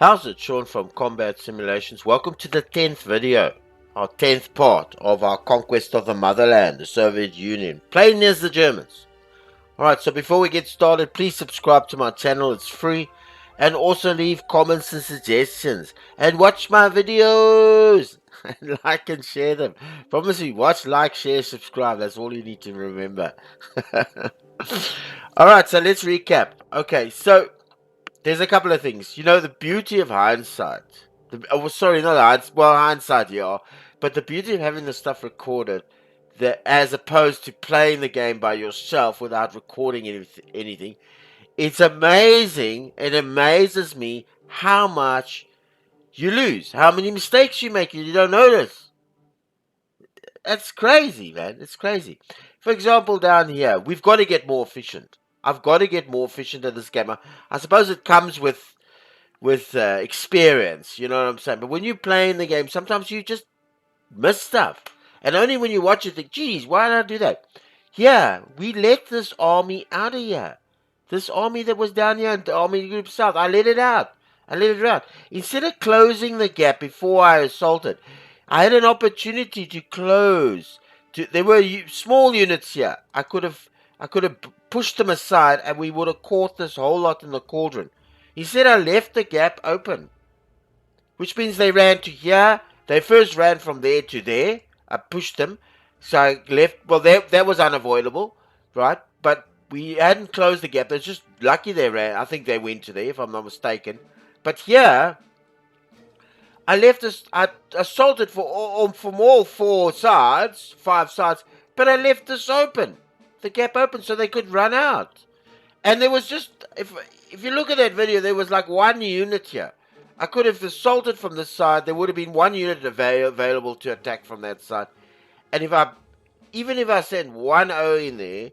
How's it, Sean from Combat Simulations? Welcome to the 10th video, our 10th part of our conquest of the motherland, the Soviet Union, playing as the Germans. Alright, so before we get started, please subscribe to my channel, it's free, and also leave comments and suggestions, and watch my videos, and like and share them. Promise me, watch, like, share, subscribe, that's all you need to remember. Alright, so let's recap. Okay, so there's a couple of things. You know, the beauty of hindsight. Sorry, not hindsight. Well, hindsight, yeah. But the beauty of having the stuff recorded, that as opposed to playing the game by yourself without recording anything, it's amazing. It amazes me how much you lose, how many mistakes you make, and you don't notice. That's crazy, man. It's crazy. For example, down here, we've got to get more efficient. I've got to get more efficient at this game. I suppose it comes with experience, you know what I'm saying? But when you're playing the game, sometimes you just miss stuff. And only when you watch it think, geez, why did I do that? Yeah, we let this army out of here. This army that was down here in the Army Group South, I let it out. I let it out. Instead of closing the gap before I assaulted, I had an opportunity to close. There were small units here. I could have pushed them aside and we would have caught this whole lot in the cauldron. Instead, I left the gap open, which means they ran to here. They first ran from there to there. I pushed them, so I left. Well, that was unavoidable, right? But we hadn't closed the gap. It's just lucky they ran. I think they went to there, if I'm not mistaken. But here, I left us. I assaulted from all five sides, but I left this open, the gap open, so they could run out. And there was just, if you look at that video, there was like one unit here. I could have assaulted from this side. There would have been one unit available to attack from that side. And even if I sent one O in there,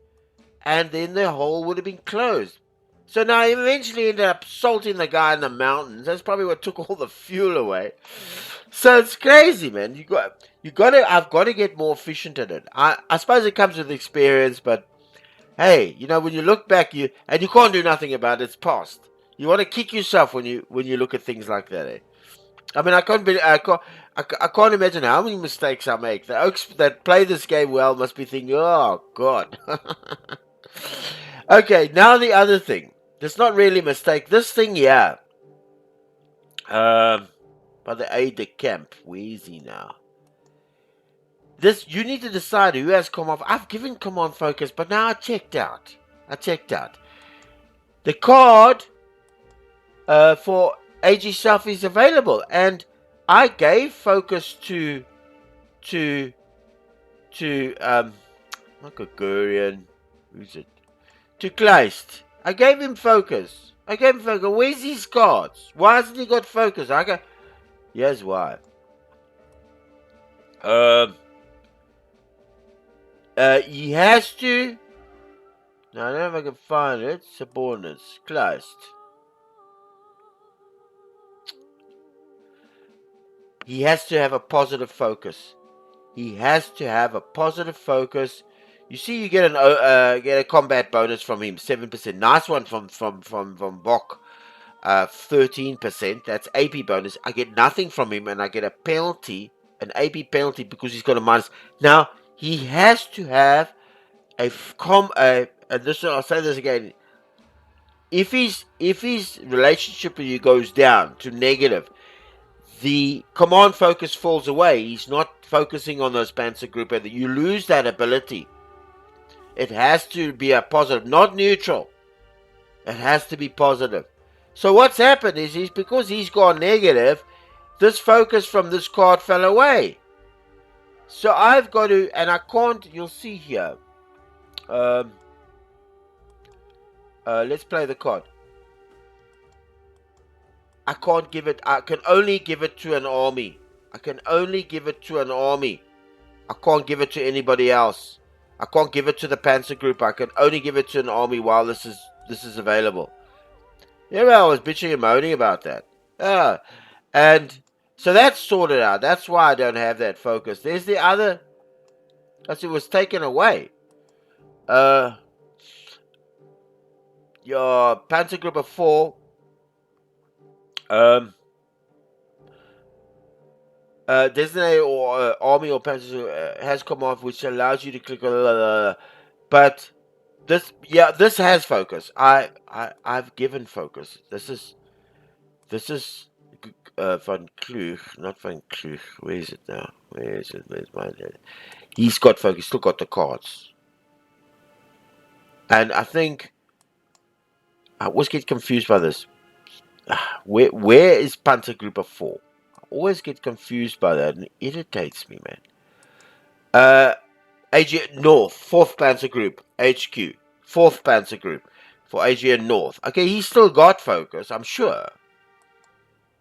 and then the hole would have been closed. So now I eventually ended up assaulting the guy in the mountains. That's probably what took all the fuel away. So it's crazy, man. I've got to get more efficient at it. I suppose it comes with experience, but hey, you know, when you look back, you can't do nothing about it. It's past. You want to kick yourself when you look at things like that. Eh? I mean, I can't imagine how many mistakes I make. The Oaks that play this game well must be thinking, oh God. Okay, now the other thing. It's not really a mistake. This thing, yeah. By the aide de camp. Where is he now? You need to decide who has command. I've given command focus, but now I checked out. The card for AG Self is available, and I gave focus to not Gregorian. Who's it? To Kleist. I gave him focus. Where's his cards? Why hasn't he got focus? Here's why. He has to. Now I don't know if I can find it. Subordinates. Kleist. He has to have a positive focus. You see, you get a combat bonus from him, 7%. Nice one from Bok, 13%. That's AP bonus. I get nothing from him, and I get a penalty, an AP penalty because he's got a minus. Now he has to have I'll say this again. If his relationship with you goes down to negative, the command focus falls away. He's not focusing on those Panzer Group. You lose that ability. It has to be a positive, not neutral. It has to be positive. So what's happened is because he's gone negative, this focus from this card fell away. So I've got to, and I can't, you'll see here. Let's play the card. I can't give it. I can only give it to an army. I can't give it to anybody else. I can't give it to the Panzer Group. I can only give it to an army while this is available. Yeah, well, I was bitching and moaning about that. And so that's sorted out. That's why I don't have that focus. There's the other. It was taken away. Your Panzer Group of 4 Um, Designated or army or passenger has command which allows you to click on. But this has focus. I've given focus. This is Van Klug, not Van Klug. Where is it now? Where is it? Where's my? He's got focus. He's still got the cards. And I think I always get confused by this. Where is Panther Group of 4? I always get confused by that, and it irritates me, man. AG North, 4th Panzer Group, HQ, 4th Panzer Group for AGN North. Okay, he's still got focus, I'm sure.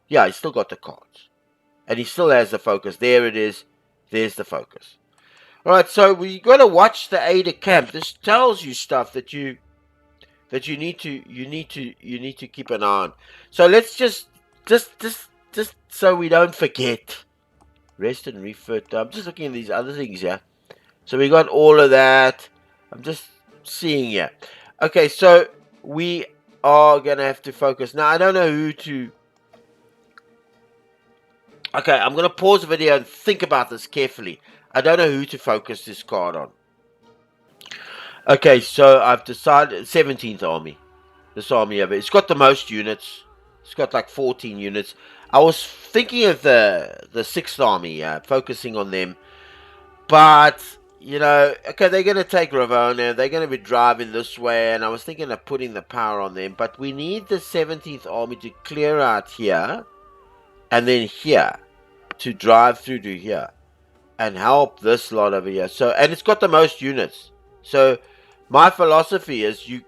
Yeah, he's still got the cards. And he still has the focus. There it is. There's the focus. Alright, so we got to watch the aid of camp. This tells you stuff that you need to keep an eye on. So let's just so we don't forget. Rest and refit. I'm just looking at these other things here. So we got all of that. I'm just seeing here. Okay, so we are going to have to focus. Now, I don't know who to... Okay, I'm going to pause the video and think about this carefully. I don't know who to focus this card on. Okay, so I've decided 17th Army. This army over. It's got the most units. It's got like 14 units. I was thinking of the 6th Army, focusing on them. But, you know, okay, they're going to take Ravona. They're going to be driving this way. And I was thinking of putting the power on them. But we need the 17th Army to clear out here. And then here. To drive through to here. And help this lot over here. So, and it's got the most units. So, my philosophy is you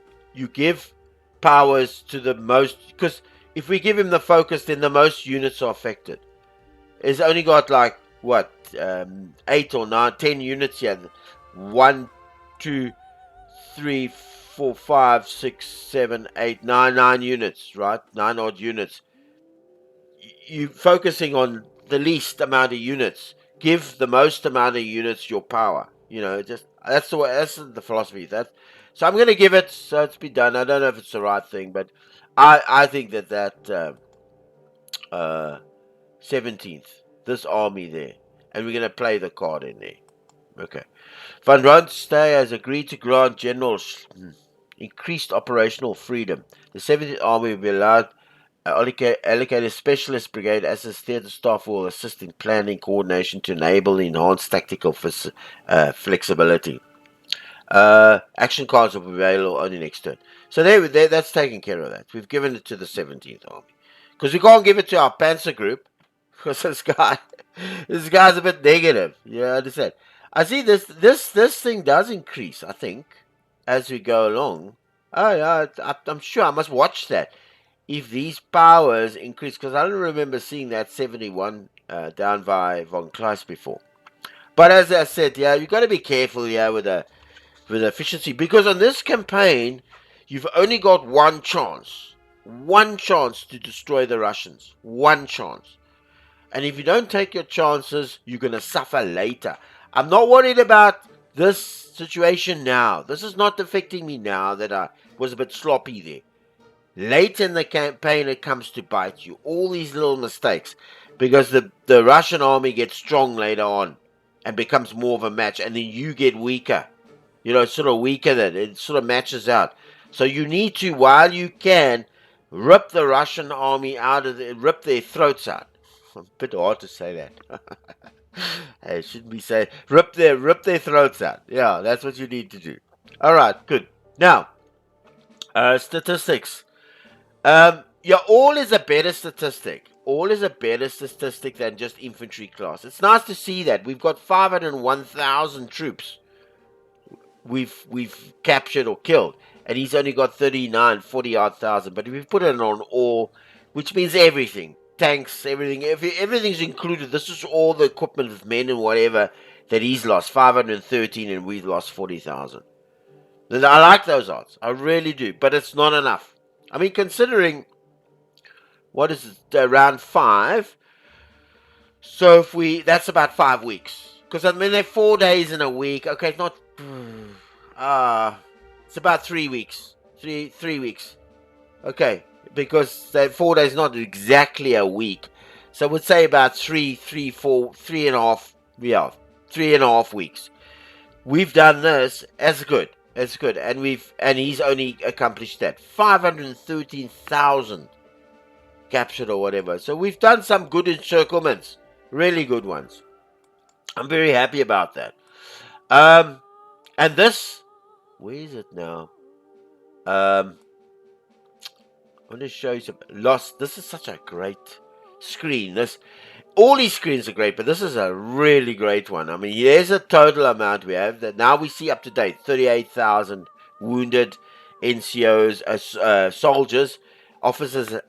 give powers to the most. Because if we give him the focus, then the most units are affected. It's only got like, what, 8 or 9, 10 units here. 1, 2, 3, 4, 5, 6, 7, 8, 9 units, right? 9 odd units. You focusing on the least amount of units. Give the most amount of units your power. You know, just that's the way. That's the philosophy. So I'm going to give it. So it's been done. I don't know if it's the right thing, but I think that 17th, this army there, and we're going to play the card in there. Okay. Van Ronstay has agreed to grant generals increased operational freedom. The 17th Army will be allowed allocated specialist brigade as a theatre staff will assist in planning coordination to enable enhanced tactical flexibility. Action cards will be available only next turn. So that's taking care of that. We've given it to the 17th Army. Because we can't give it to our Panzer group. Because this guy's a bit negative. You understand? I see this thing does increase, I think, as we go along. I'm sure I must watch that. If these powers increase, because I don't remember seeing that 71 down by Von Kleist before. But as I said, yeah, you've got to be careful, yeah, with efficiency, because on this campaign, you've only got one chance to destroy the Russians, one chance. And if you don't take your chances, you're going to suffer later. I'm not worried about this situation now. This is not affecting me now that I was a bit sloppy there. Late in the campaign, it comes to bite you. All these little mistakes. Because the Russian army gets strong later on and becomes more of a match. And then you get weaker. You know, it's sort of weaker then. It sort of matches out. So you need to, while you can, rip the Russian army rip their throats out. A bit hard to say that. Hey, shouldn't be saying rip their throats out. Yeah, that's what you need to do. All right, good. Now, statistics. Yeah, all is a better statistic. All is a better statistic than just infantry class. It's nice to see that we've got 501,000 troops. We've captured or killed, and he's only got 40 odd thousand. But if we put it on all, which means everything, tanks, everything, everything's included. This is all the equipment with men and whatever that he's lost 513, and we've lost 40,000. I like those odds, I really do, but it's not enough. I mean, considering what is it, around 5. So that's about 5 weeks. Because I mean, they're 4 days in a week. Okay, it's not. It's about 3 weeks. Three weeks. Okay, because that 4 days is not exactly a week. So we'd say about 3.5, yeah, 3.5 weeks. We've done this as good. As good. And he's only accomplished that. 513,000 captured or whatever. So we've done some good encirclements. Really good ones. I'm very happy about that. And this, where is it now? I want to show you some lost. This is such a great screen. All these screens are great, but this is a really great one. I mean, here's a total amount we have that now we see up to date: 38,000 wounded NCOs, soldiers, officers,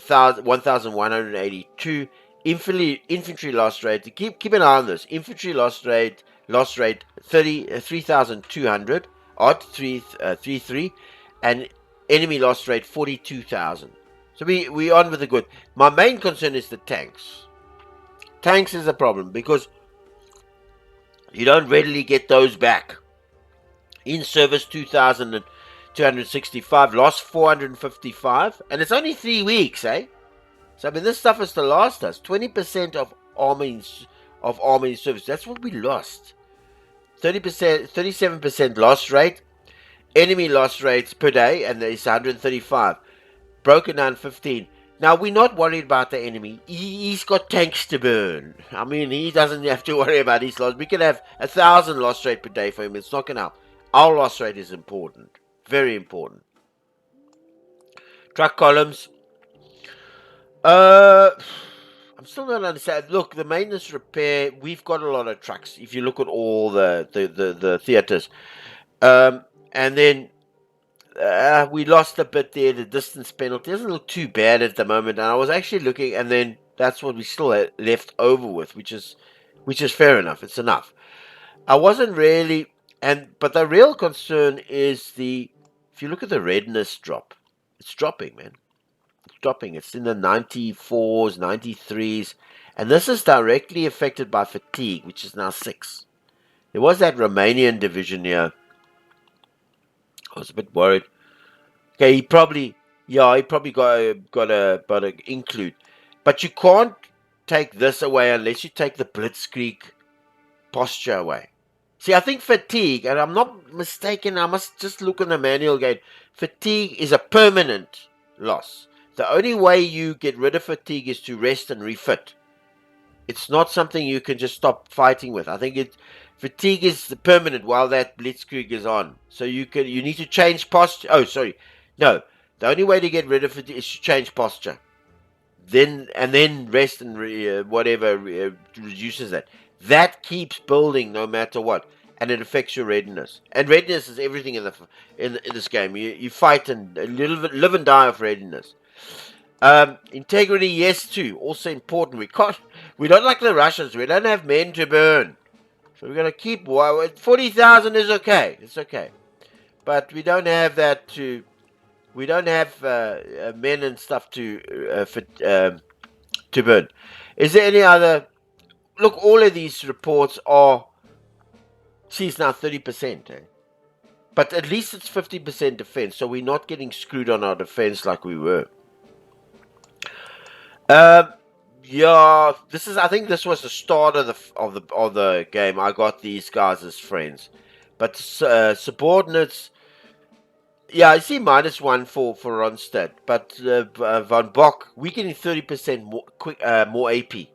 1,182. Infantry loss rate. Keep an eye on this. Infantry loss rate 3,200 odd 33, and enemy loss rate 42,000. So we on with the good. My main concern is the tanks. Tanks is a problem because you don't readily get those back. In service 2,265, lost 455, and it's only 3 weeks, eh? So I mean, this stuff is to last us. 20% of army in service. That's what we lost. 30%, 37% loss rate. Enemy loss rates per day, and there's 135. Broken down 15. Now, we're not worried about the enemy. He's got tanks to burn. I mean, he doesn't have to worry about his loss. We can have 1,000 loss rate per day for him. It's not going to help. Our loss rate is important. Very important. Truck columns. I'm still not understand. Look, the maintenance repair, we've got a lot of trucks. If you look at all the theaters. And then we lost a bit there. The distance penalty doesn't look too bad at the moment. And I was actually looking, and then that's what we still had left over with, which is fair enough. It's enough. I wasn't really, but the real concern is if you look at the redness drop, it's dropping, man. It's dropping. It's in the 94s, 93s, and this is directly affected by fatigue, which is now 6. There was that Romanian division here. I was a bit worried. Okay, he probably got a include, but you can't take this away unless you take the blitzkrieg posture away. See, I think fatigue, and I'm not mistaken. I must just look in the manual again. Fatigue is a permanent loss. The only way you get rid of fatigue is to rest and refit. It's not something you can just stop fighting with. I think fatigue is permanent while that blitzkrieg is on. So you need to change posture. Oh, sorry, no. The only way to get rid of it is to change posture. Then rest and whatever reduces that. That keeps building no matter what, and it affects your readiness. And readiness is everything in this game. You fight and live and die of readiness. Integrity, yes, too. Also important. We don't like the Russians. We don't have men to burn, so we're gonna keep. 40,000 is okay. It's okay, but we don't have that to. We don't have men and stuff to burn. Is there any other? Look, all of these reports are. See, it's now 30%. Eh? But at least it's 50% defense, so we're not getting screwed on our defense like we were. Yeah, I think this was the start of the game. I got these guys as friends, but subordinates. Yeah, I see -1 for Ronstadt, but Von Bock, we're getting 30% more AP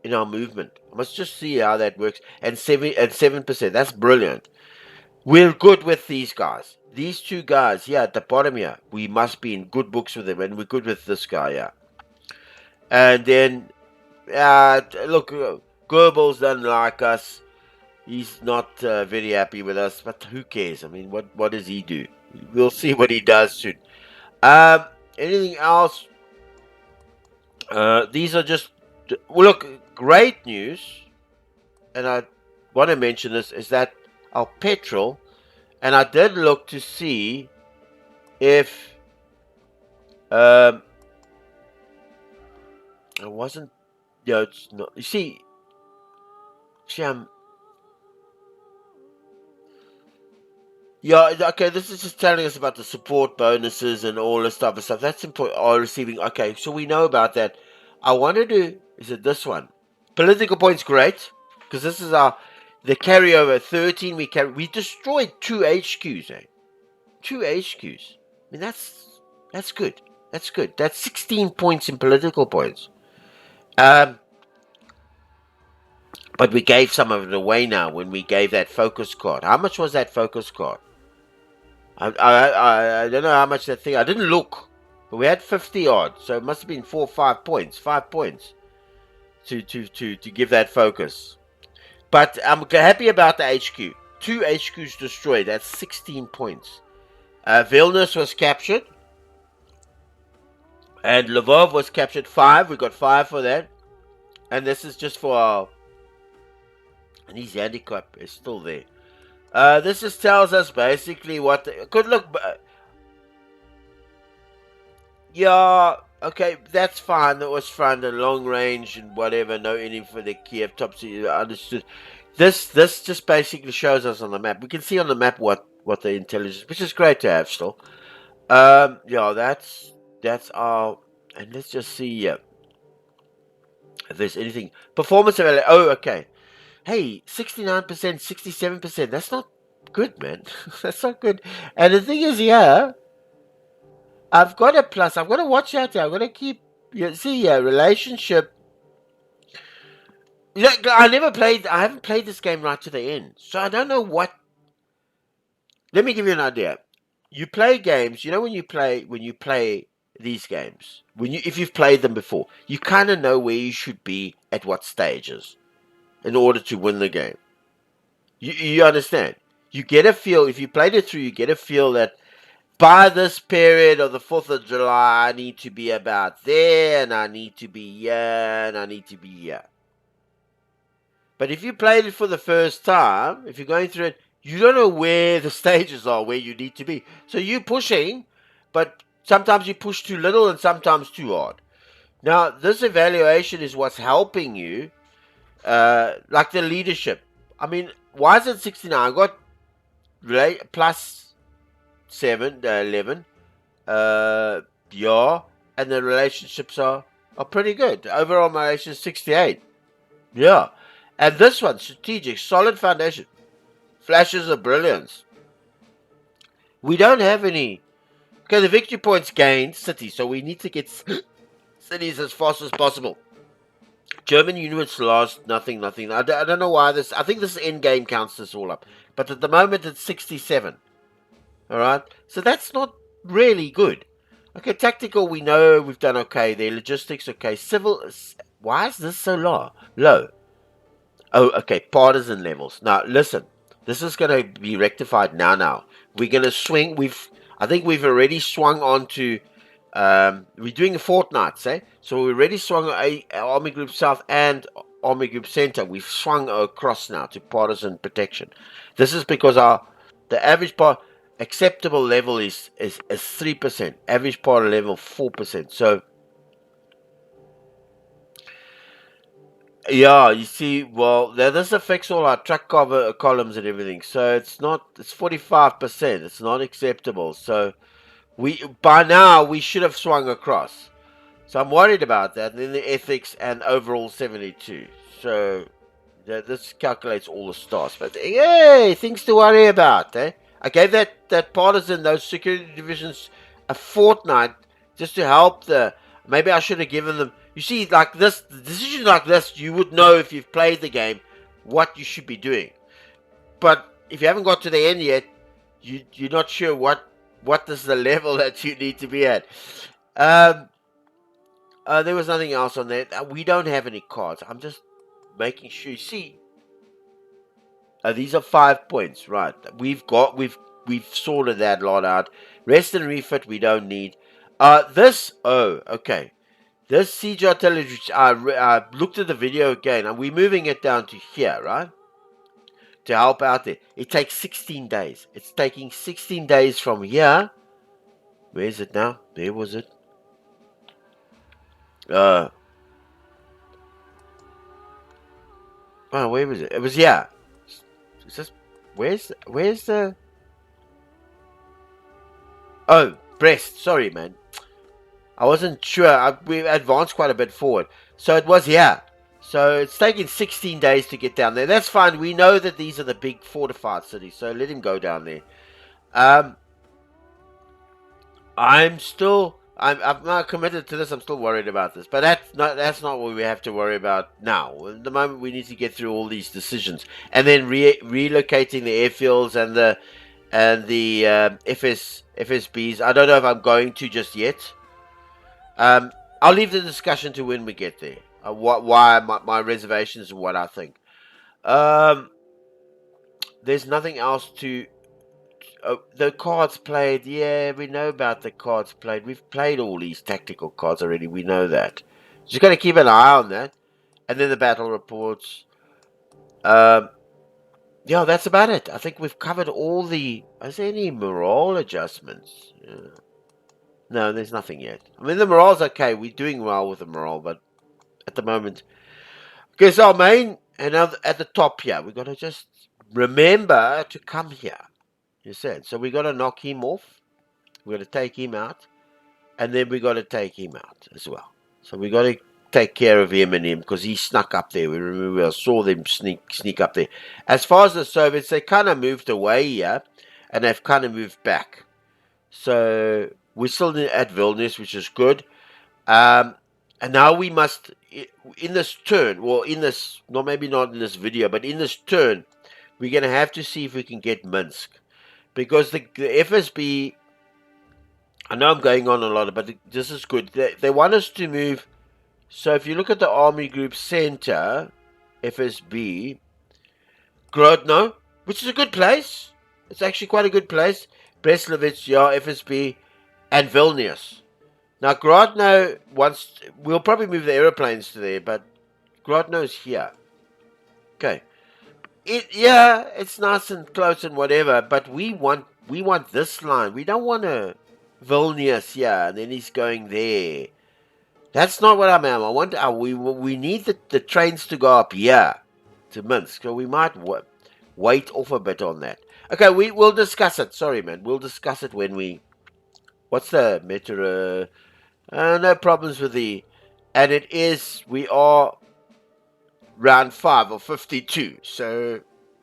in our movement. I must just see how that works. And 7%. That's brilliant. We're good with these guys. These two guys, yeah, at the bottom here, we must be in good books with them, and we're good with this guy, yeah. And then, look, Goebbels doesn't like us. He's not very happy with us, but who cares? I mean, what does he do? We'll see what he does soon. Anything else? These are just, well, look, great news, and I want to mention this, is that our petrol, and I did look to see if it wasn't, it's not, you see, Yeah, okay, this is just telling us about the support bonuses and all this type of stuff. That's important. Are receiving. Okay, so we know about that. I wanted to. Is it this one? Political points, great. Because this is the carryover. 13, we destroyed 2 HQs, eh? 2 HQs. I mean, that's good. That's good. That's 16 points in political points. Um, but we gave some of it away now when we gave that focus card. How much was that focus card? I don't know how much that thing. I didn't look, but we had 50 odd, so it must have been 4 or 5 points. 5 points to give that focus. But I'm happy about the HQ. 2 HQs destroyed. That's 16 points. Vilnius was captured, and Lvov was captured. 5. We got 5 for that, and this is just for our. And his handicap is still there. This just tells us basically what. Good look. Yeah, okay, that's fine. That was fun. The long range and whatever. No ending for the Kiev top secret. Understood. This just basically shows us on the map. We can see on the map what the intelligence, which is great to have still. Yeah, that's our. And let's just see if there's anything performance available. Oh, okay. Hey, 69%, 67%. That's not good, man. That's not good. And the thing is, yeah. I've got a plus. I've got to watch out here. I've got to keep. You see, relationship. You know, I never played. I haven't played this game right to the end, so I don't know what. Let me give you an idea. You play games. You know when you play these games. If you've played them before, you kind of know where you should be at what stages in order to win the game. You understand? You get a feel if you played it through. You get a feel that by this period of the 4th of July, I need to be about there, and I need to be here, and I need to be here. But if you played it for the first time, if you're going through it, you don't know where the stages are, where you need to be. So you're pushing, but sometimes you push too little and sometimes too hard. Now, this evaluation is what's helping you, like the leadership. I mean, why is it 69? I got plus 7, 11. Yeah, and the relationships are pretty good. Overall, my relation is 68. Yeah, and this one, strategic, solid foundation, flashes of brilliance. We don't have any. Okay, the victory points gained cities, so we need to get cities as fast as possible. German units lost nothing, nothing. I don't know why this. I think this end game counts this all up, but at the moment it's 67. All right, so that's not really good. Okay, tactical, we know we've done okay there. Logistics, okay. Civil, why is this so low? Low. Oh, okay. Partisan levels. Now, listen. This is going to be rectified now. We're going to swing. I think we've already swung on to. We're doing a fortnight, eh? So we already swung Army Group South and Army Group Center. We've swung across now to partisan protection. This is because the average part acceptable level is 3%. Average part level 4%. So yeah, you see, well, this affects all our track cover columns and everything. So it's 45%. It's not acceptable. So by now we should have swung across. So I'm worried about that. And then the ethics and overall 72. So this calculates all the stars. But hey, things to worry about, eh? I gave that partisan, those security divisions, a fortnight just to help the. Maybe I should have given them. You see, like this, decisions like this, you would know if you've played the game what you should be doing. But if you haven't got to the end yet, you're not sure what is the level that you need to be at. There was nothing else on there. We don't have any cards. I'm just making sure. You see, these are 5 points, right? We've sorted that lot out. Rest and refit we don't need. Okay. This siege artillery, I looked at the video again, and we're moving it down to here, right? To help out there. It takes 16 days. It's taking 16 days from here. Where is it now? Where was it? Oh, where was it? It was here. Is this, where's the Oh, Brest. Sorry, man. I wasn't sure. We advanced quite a bit forward. So it was here. So it's taken 16 days to get down there. That's fine. We know that these are the big fortified cities. So let him go down there. Um, I'm not committed to this. I'm still worried about this. But that's not what we have to worry about now. At the moment, we need to get through all these decisions. And then relocating the airfields and the FSBs. I don't know if I'm going to just yet. I'll leave the discussion to when we get there. Why my reservations and what I think. Um, there's nothing else to. The cards played. Yeah, we know about the cards played. We've played all these tactical cards already. We know that. Just got to keep an eye on that. And then the battle reports. Um, yeah, that's about it. I think we've covered all the. Is there any morale adjustments? No, there's nothing yet. I mean, the morale's okay. We're doing well with the morale, but at the moment. Because our main, and at the top here, we got to just remember to come here. You said. So we got to knock him off. We got to take him out. And then we got to take him out as well. So we got to take care of him because he snuck up there. We remember we saw them sneak up there. As far as the Soviets, they kind of moved away here. And they've kind of moved back. So we're still at Vilnius, which is good. And now we must, in this turn, well, maybe not in this video, but in this turn, we're going to have to see if we can get Minsk. Because the FSB, I know I'm going on a lot, but this is good. They want us to move. So if you look at the Army Group Center, FSB, Grodno, which is a good place. It's actually quite a good place. Breslovich, yeah, FSB, and Vilnius. Now, Grodno we'll probably move the aeroplanes to there, but Grodno's here. Okay. It's nice and close and whatever, but we want this line. We don't want a Vilnius here, and then he's going there. That's not what I mean. I want we need the trains to go up here to Minsk, so we might wait off a bit on that. Okay, we'll discuss it. Sorry, man. We'll discuss it when we. What's the metro? No problems with and we are round 5 of 52. So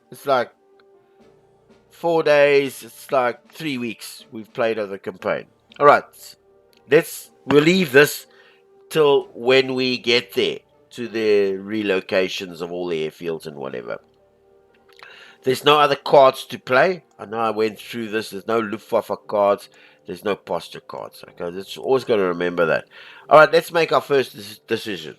it's like 4 days. It's like 3 weeks we've played of the campaign. All right, we'll leave this till when we get there to the relocations of all the airfields and whatever. There's no other cards to play. I know I went through this. There's no Luftwaffe cards. There's no posture cards. Okay, it's always got to remember that. All right, let's make our first decision.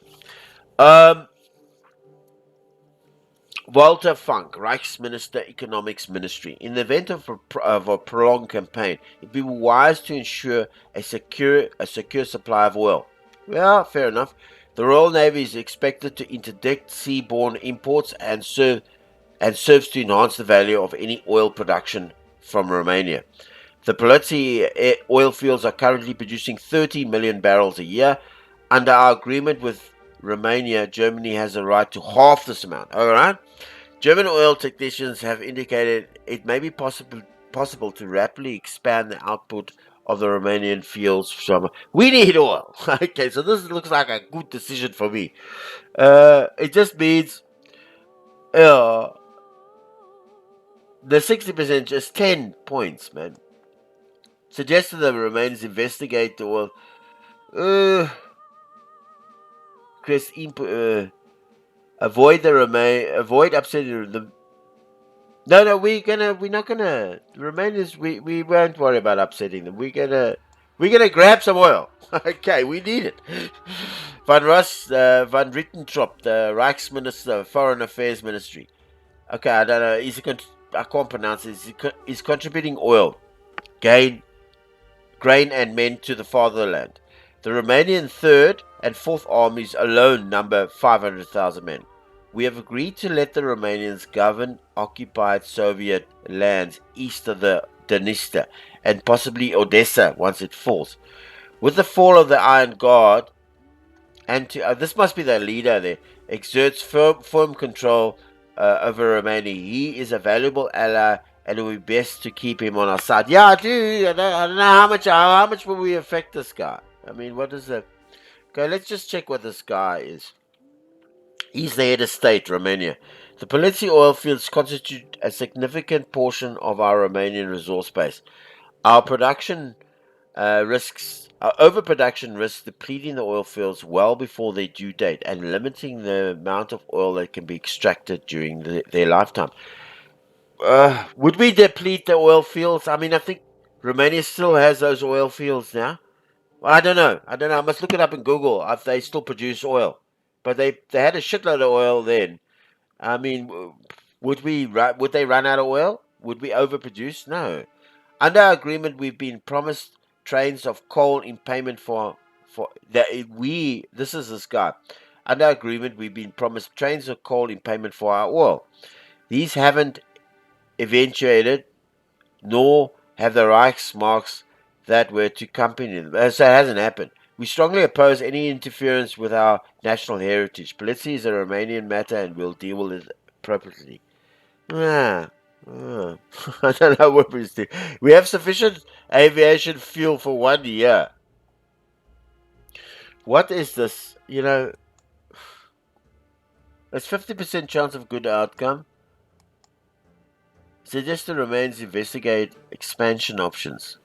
Walter Funk, Reichsminister Economics Ministry. In the event of a prolonged campaign, it'd be wise to ensure a secure supply of oil. Well, fair enough. The Royal Navy is expected to interdict seaborne imports and serves to enhance the value of any oil production from Romania. The Politsy oil fields are currently producing 30 million barrels a year. Under our agreement with Romania, Germany has a right to half this amount. All right. German oil technicians have indicated it may be possible to rapidly expand the output of the Romanian fields. We need oil. Okay, so this looks like a good decision for me. It just means the 60% just 10 points, man. Suggested the Romanians investigate the oil. Chris, avoid upsetting the. No, we're not gonna. The Romanians, we won't worry about upsetting them. We're gonna grab some oil. Okay, we need it. Van Rietentrop, the Reichsminister, Foreign Affairs Ministry. Okay, I don't know. I can't pronounce it. He's contributing oil, grain and men to the fatherland. The Romanian 3rd and 4th armies alone number 500,000 men. We have agreed to let the Romanians govern occupied Soviet lands east of the Dniester and possibly Odessa once it falls. With the fall of the Iron Guard, and this must be the leader there, exerts firm control over Romania. He is a valuable ally and it would be best to keep him on our side. Yeah, I do. I don't know how much will we affect this guy. I mean, what is the... Okay, let's just check what this guy is. He's the head of state, Romania. The Poliți oil fields constitute a significant portion of our Romanian resource base. Our production our overproduction risks depleting the oil fields well before their due date and limiting the amount of oil that can be extracted during their lifetime. Would we deplete the oil fields? I mean, I think Romania still has those oil fields now. Well, I don't know. I must look it up in Google if they still produce oil. But they had a shitload of oil then. I mean, would they run out of oil? Would we overproduce? No. Under our agreement, we've been promised trains of coal in payment for that we. This is this guy. Under our agreement, we've been promised trains of coal in payment for our oil. These haven't eventuated, nor have the Reichsmarks that were to accompany them. So it hasn't happened. We strongly oppose any interference with our national heritage. Policy is a Romanian matter and we'll deal with it appropriately. Ah, ah. I don't know what we do. We have sufficient aviation fuel for 1 year. What is this? There's 50% chance of good outcome. Suggest the Remains investigate expansion options.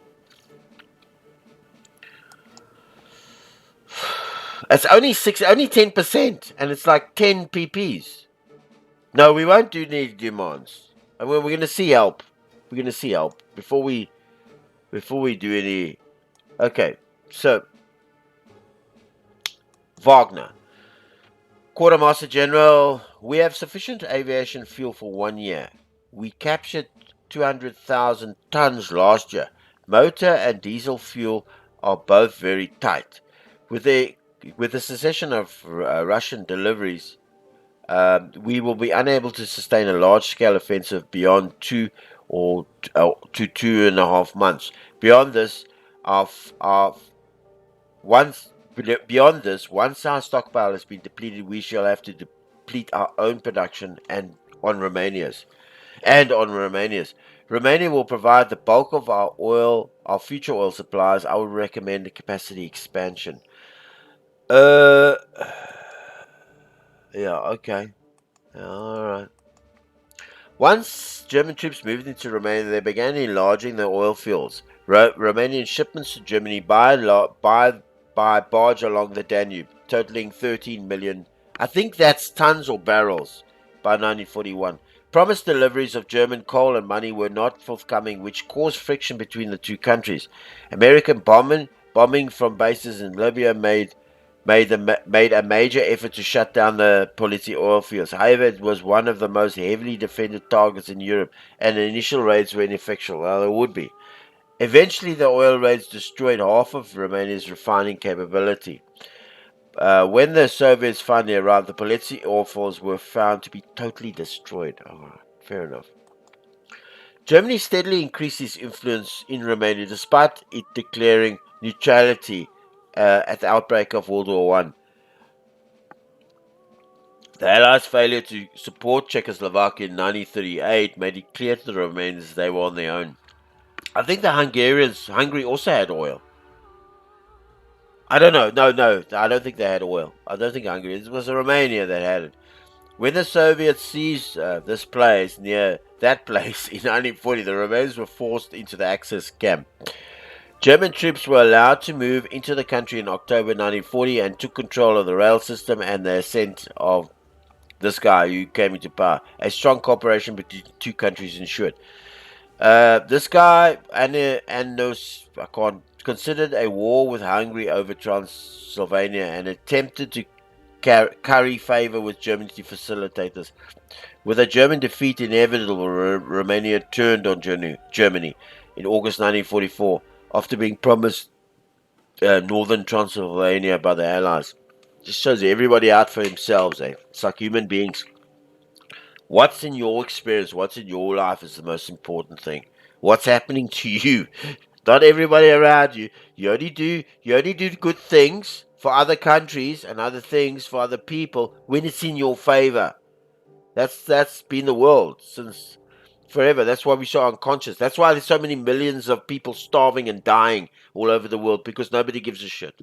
It's only 10%, and it's like 10 PPs. No, we won't do any demands. I mean, we're gonna see help. We're gonna see help before we do any. Okay, so Wagner, Quartermaster General, we have sufficient aviation fuel for 1 year. We captured 200,000 tons last year. Motor and diesel fuel are both very tight. With the cessation of Russian deliveries, we will be unable to sustain a large-scale offensive beyond 2 or 2.5 months. Beyond this, once once our stockpile has been depleted, we shall have to deplete our own production on Romania's. Romania will provide the bulk of our future oil supplies. I would recommend a capacity expansion. Yeah, okay. Alright. Once German troops moved into Romania, they began enlarging the oil fields. Romanian shipments to Germany by barge along the Danube, totaling 13 million. I think that's tons or barrels by 1941. Promised deliveries of German coal and money were not forthcoming, which caused friction between the two countries. American bombing from bases in Libya made a major effort to shut down the Poliți oil fields. However, it was one of the most heavily defended targets in Europe, and the initial raids were ineffectual. Well, they would be. Eventually, the oil raids destroyed half of Romania's refining capability. When the Soviets finally arrived, the Poliți oil fields were found to be totally destroyed. Oh, fair enough. Germany steadily increased its influence in Romania despite it declaring neutrality at the outbreak of World War One. The Allies' failure to support Czechoslovakia in 1938 made it clear to the Romanians they were on their own. I think Hungary also had oil. I don't know. No, I don't think they had oil. I don't think Hungary. It was Romania that had it. When the Soviets seized this place near that place in 1940, the Romanians were forced into the Axis camp. German troops were allowed to move into the country in October 1940 and took control of the rail system and the ascent of this guy who came into power. A strong cooperation between the two countries ensured. This guy considered a war with Hungary over Transylvania and attempted to curry favor with Germany to facilitate this. With a German defeat inevitable, Romania turned on Germany in August 1944 after being promised northern Transylvania by the Allies. Just shows everybody out for themselves. It's like human beings. What's in your experience, what's in your life is the most important thing. What's happening to you? Not everybody around you. You only do good things for other countries and other things for other people when it's in your favor. That's been the world since forever. That's why we're so unconscious. That's why there's so many millions of people starving and dying all over the world, because nobody gives a shit.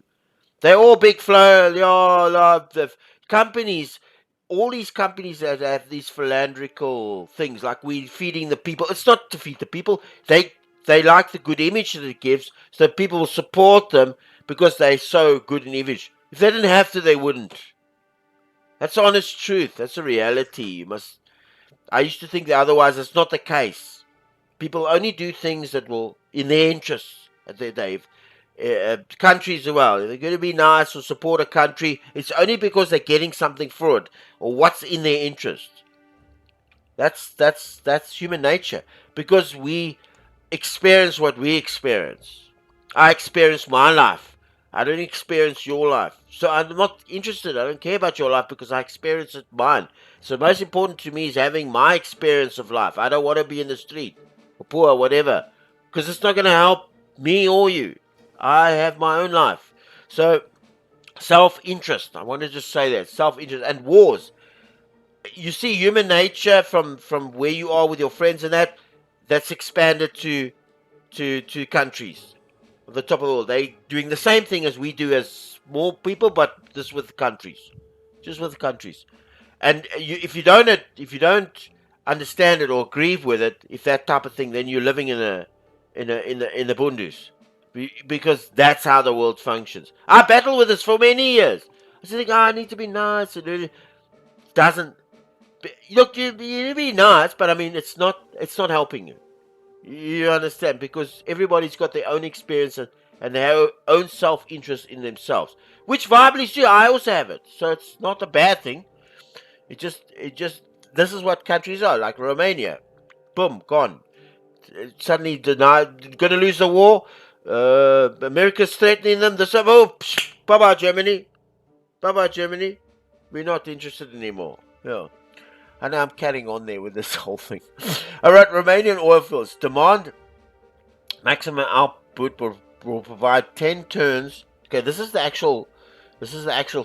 They're all big flow. The companies, all these companies that have these philanthropical things, like we feeding the people. It's not to feed the people. They like the good image that it gives, so people will support them because they're so good an image. If they didn't have to, they wouldn't. That's honest truth. That's a reality. You must. I used to think that otherwise. It's not the case. People only do things that will in their interests. Dave, countries as well. If they're going to be nice or support a country, it's only because they're getting something for it or what's in their interest. That's human nature, because we experience what we experience. I experience my life. I don't experience your life. So I'm not interested. I don't care about your life because I experience it mine. So most important to me is having my experience of life. I don't want to be in the street or poor or whatever, because it's not going to help me or you. I have my own life. So self-interest. I want to just say that. Self-interest and wars. You see human nature from where you are with your friends and that's expanded to countries on the top of the world. They doing the same thing as we do as small people, but just with countries, just with countries. And if you don't understand it or grieve with it, if that type of thing, then you're living in the bundus, because that's how the world functions. I battled with this for many years. I said, I need to be nice, and it doesn't. Look, you be nice, but I mean, it's not helping you. You understand? Because everybody's got their own experience and their own self-interest in themselves, which viably too. I also have it, so it's not a bad thing. It just this is what countries are like. Romania, boom, gone. Suddenly denied, going to lose the war. America's threatening them. They say, oh, bye bye Germany, bye bye Germany. We're not interested anymore. Yeah. And I'm carrying on there with this whole thing. All right, Romanian oil fields demand maximum output will provide 10 turns. Okay, this is the actual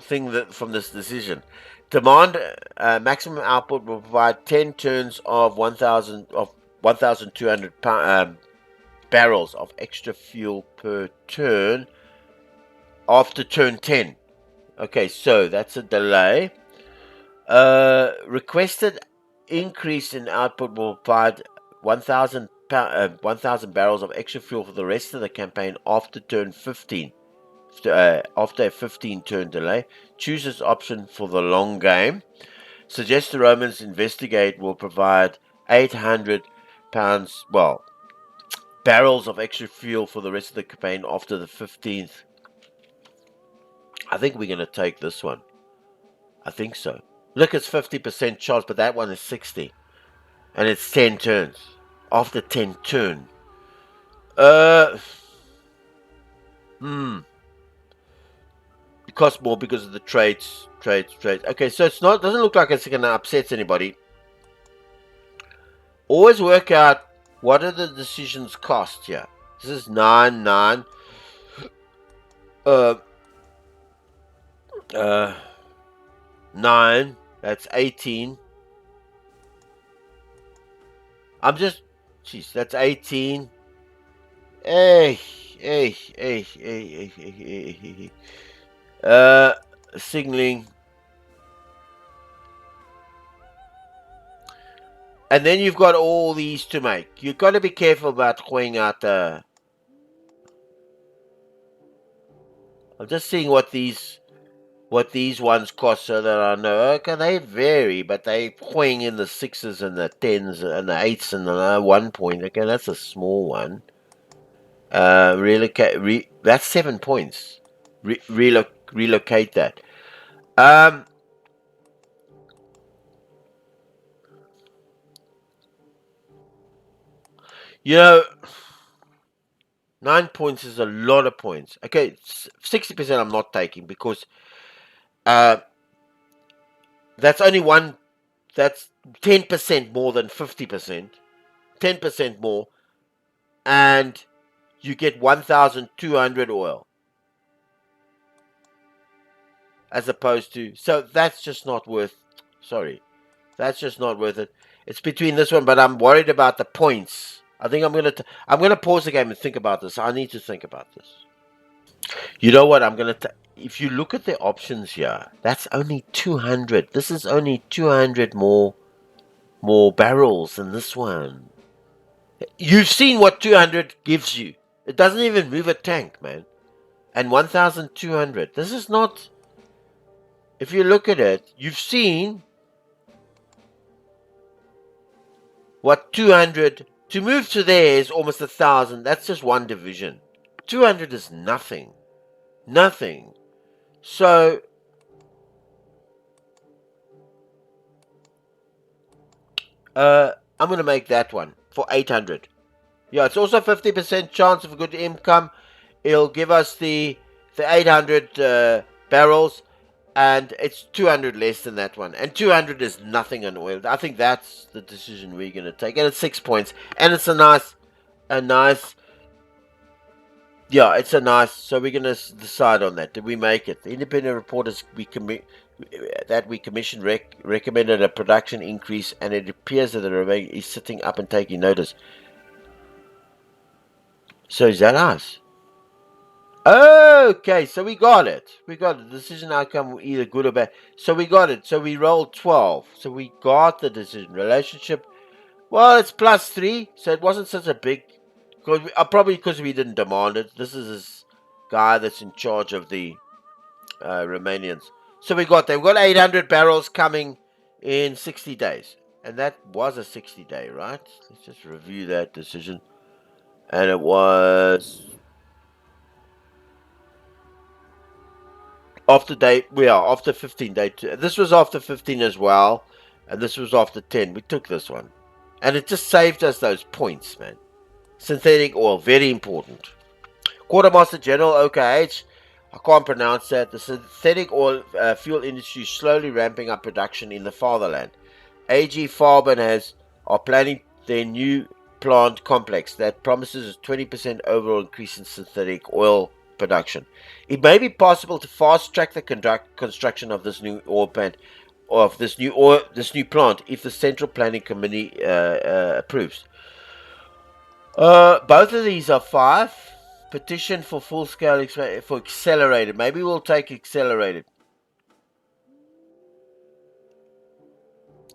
thing that from this decision. Demand maximum output will provide 10 turns of 1,200 barrels of extra fuel per turn after turn 10. Okay, so that's a delay. Requested increase in output will provide 1,000 barrels of extra fuel for the rest of the campaign after turn 15. After a 15-turn delay, choose this option for the long game. Suggest the Romans investigate will provide 800 pounds, barrels of extra fuel for the rest of the campaign after the 15th. I think we're going to take this one. I think so. Look, it's 50% chance, but that one is 60. And it's 10 turns. After 10 turn. It costs more because of the trades. Okay, so doesn't look like it's going to upset anybody. Always work out what are the decisions cost here. This is 9, 9. 9. That's 18. That's 18. Hey, hey, hey, hey, hey, hey, hey, hey. Signaling. And then you've got all these to make. You've got to be careful about going out. I'm just seeing what these ones cost so that I know. Okay, they vary, but they going in the 6s and the 10s and the 8s and the 1 point. Okay, that's a small one. That's 7 points. Relocate that. You know, 9 points is a lot of points. Okay, 60% I'm not taking because that's only one. That's 10% more than 50%. 10% more, and you get 1,200 oil as opposed to. So that's just not worth. Sorry, that's just not worth it. It's between this one, but I'm worried about the points. I think I'm gonna pause the game and think about this. I need to think about this. You know what? If you look at the options here, that's only 200. This is only 200 more barrels than this one. You've seen what 200 gives you. It doesn't even move a tank, man. And 1,200. This is not. If you look at it, you've seen what 200 to move to there is almost 1,000. That's just one division. 200 is nothing. Nothing. So I'm going to make that one for 800. Yeah, it's also 50% chance of a good income. It'll give us the 800 barrels, and it's 200 less than that one. And 200 is nothing on oil. I think that's the decision we're going to take. And it's 6 points. And it's a nice, yeah, it's a nice. So we're going to decide on that. Did we make it? The independent reporters we commissioned recommended a production increase, and it appears that the remaining is sitting up and taking notice. So is that us? Okay, so we got it. We got the decision outcome, either good or bad. So we got it. So we rolled 12. So we got the decision. Relationship, well, it's +3. So it wasn't such a big. Probably because we didn't demand it. This is this guy that's in charge of the Romanians. So we got 800 barrels coming in 60 days. And that was a 60-day, right? Let's just review that decision. And it was after 15 day. This was after 15 as well, and this was after 10. We took this one, and it just saved us those points, man. Synthetic oil, very important. Quartermaster General OKH, I can't pronounce that. The synthetic oil fuel industry is slowly ramping up production in the fatherland. AG Farben are planning their new plant complex that promises a 20% overall increase in synthetic oil production. It may be possible to fast track the construction of this new oil plant, this new plant, if the Central Planning Committee approves. Both of these are 5. Petition for full scale for accelerated. Maybe we'll take accelerated.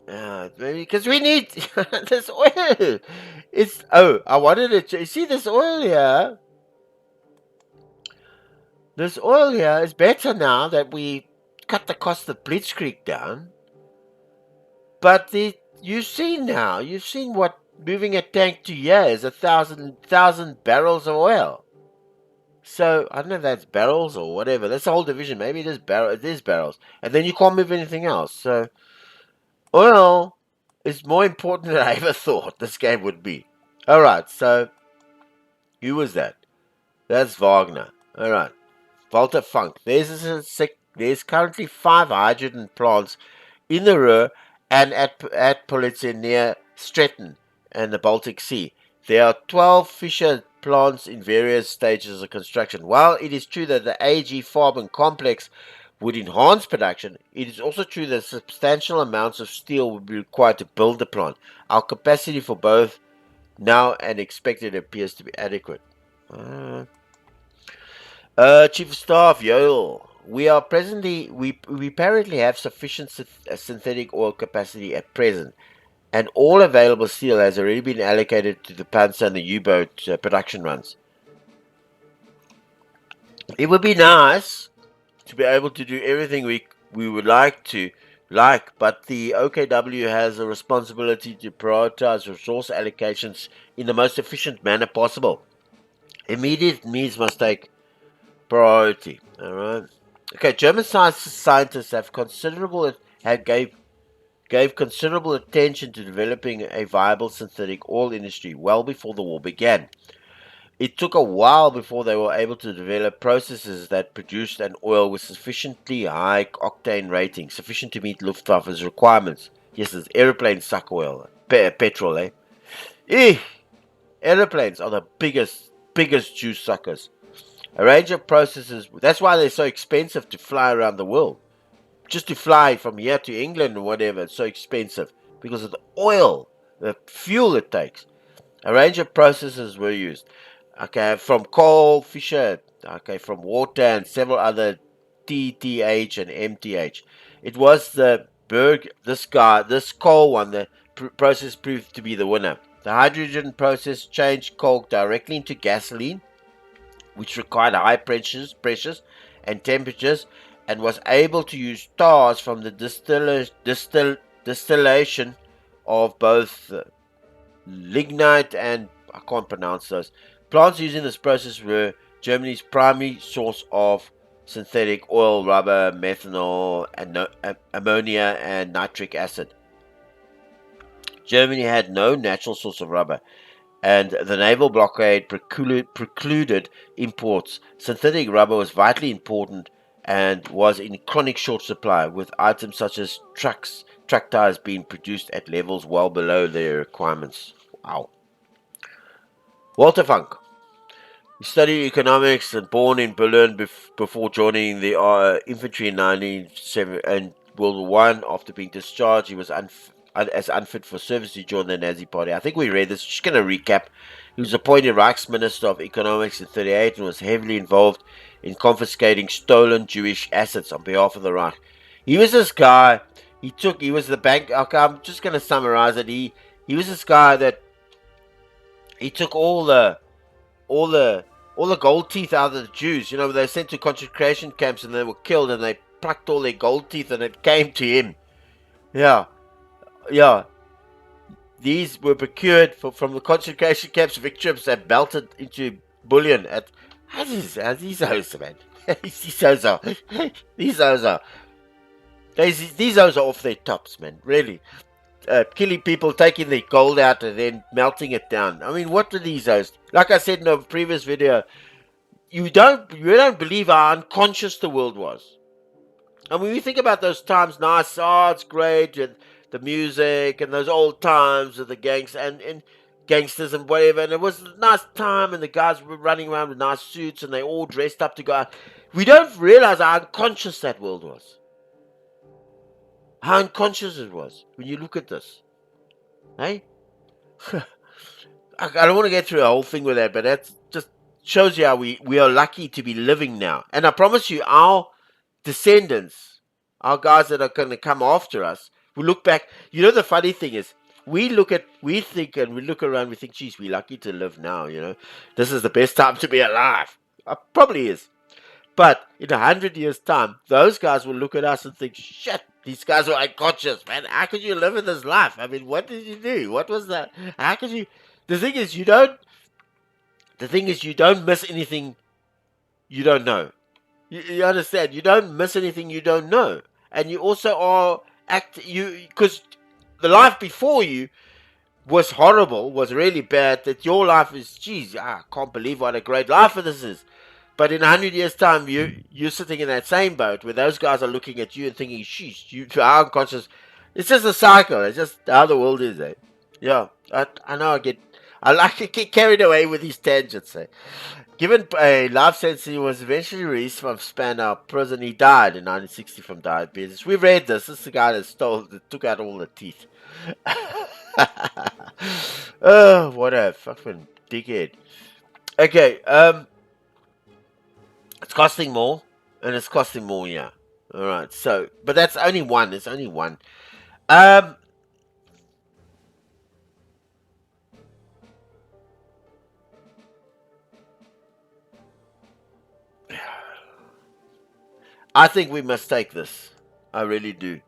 Maybe because we need this oil. I wanted to. You see this oil here? This oil here is better now that we cut the cost of Blitzkrieg down. But you've seen what moving a tank to here is 1,000 barrels of oil. So I don't know if that's barrels or whatever. That's the whole division. Maybe it is barrels, and then you can't move anything else. So oil is more important than I ever thought this game would be. All right. So who was that? That's Wagner. All right. Walter Funk. There's currently 5 hydrogen plants in the Ruhr and at Politzer near Stretton and the Baltic Sea. There are 12 Fischer plants in various stages of construction. While it is true that the AG Farben complex would enhance production, it is also true that substantial amounts of steel would be required to build the plant. Our capacity for both now and expected appears to be adequate. Chief of Staff, yo, we apparently have sufficient synthetic oil capacity at present, and all available steel has already been allocated to the Panzer and the U-boat production runs. It would be nice to be able to do everything we would like, but the OKW has a responsibility to prioritize resource allocations in the most efficient manner possible. Immediate needs must take priority. All right. Okay. German scientists gave considerable attention to developing a viable synthetic oil industry well before the war began. It took a while before they were able to develop processes that produced an oil with sufficiently high octane rating, sufficient to meet Luftwaffe's requirements. Yes, there's airplanes suck oil, petrol, eh? Airplanes are the biggest juice suckers. A range of processes. That's why they're so expensive to fly around the world. Just to fly from here to England or whatever, it's so expensive because of the oil, the fuel it takes. A range of processes were used. Okay, from coal, Fisher, okay, from water and several other TTH and MTH. It was the this coal one, the process proved to be the winner. The hydrogen process changed coal directly into gasoline, which required high pressures and temperatures, and was able to use stars from the distillation of both lignite and I can't pronounce those. Plants using this process were Germany's primary source of synthetic oil, rubber, methanol, and ammonia and nitric acid. Germany had no natural source of rubber, and the naval blockade precluded imports. Synthetic rubber was vitally important and was in chronic short supply, with items such as truck tires being produced at levels well below their requirements. Wow. Walter Funk. He studied economics and born in Berlin before joining the infantry in 1907 and World War One. After being discharged, he was as unfit for service. He joined the Nazi Party. I think we read this. Just going to recap. He was appointed Reichsminister of Economics in 1938 and was heavily involved in confiscating stolen Jewish assets on behalf of the Reich. He was this guy. He was the bank. Okay, I'm just going to summarize it. He was this guy that he took all the gold teeth out of the Jews. You know, they were sent to concentration camps and they were killed, and they plucked all their gold teeth, and it came to him. Yeah. These were procured from the concentration camps, victims that melted into bullion. These hoes, man. These hoes are off their tops, man. Really. Killing people, taking their gold out and then melting it down. I mean, what were these hoes? Like I said in a previous video, you don't believe how unconscious the world was. And when you think about those times, nice, it's great, and the music and those old times of the gangsters and whatever, and it was a nice time, and the guys were running around with nice suits, and they all dressed up to go out. We don't realize how unconscious that world was. How unconscious it was when you look at this. Hey? I don't want to get through the whole thing with that, but that just shows you how we are lucky to be living now. And I promise you, our descendants, our guys that are going to come after us, will look back. You know, the funny thing is, we look around, we think, geez, we're lucky to live now, you know. This is the best time to be alive. Probably is. But in 100 years' time, those guys will look at us and think, shit, these guys are unconscious, man. How could you live in this life? I mean, what did you do? What was that? How could you? The thing is, you don't miss anything you don't know. You understand? You don't miss anything you don't know. And you also because the life before you was horrible, was really bad, that your life is, geez, I can't believe what a great life this is. But in 100 years' time, you're sitting in that same boat where those guys are looking at you and thinking, sheesh, you are unconscious. It's just a cycle. It's just how the world is, eh? Yeah, I know I like to get carried away with these tangents, eh? Given a life sentence, he was eventually released from Spandau prison. He died in 1960 from diabetes. We read this. This is the guy that took out all the teeth. Oh, what a fucking dickhead. Okay, it's costing more, and it's costing more, yeah. Alright, so, but that's only one. It's only one. I think we must take this. I really do.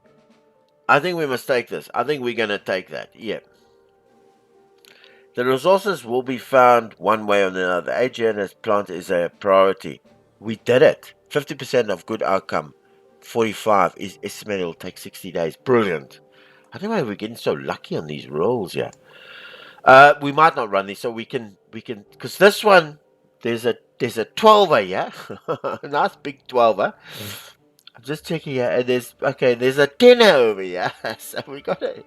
I think we must take this. I think we're going to take that. Yeah. The resources will be found one way or another. AGN as plant is a priority. We did it. 50% of good outcome. 45 is estimated it will take 60 days. Brilliant. I don't know why we're getting so lucky on these rolls, yeah. We might not run these, so we can, because this one, there's a 12er, yeah? Nice big 12er. I'm just checking here, and there's a 10er over here. So we got a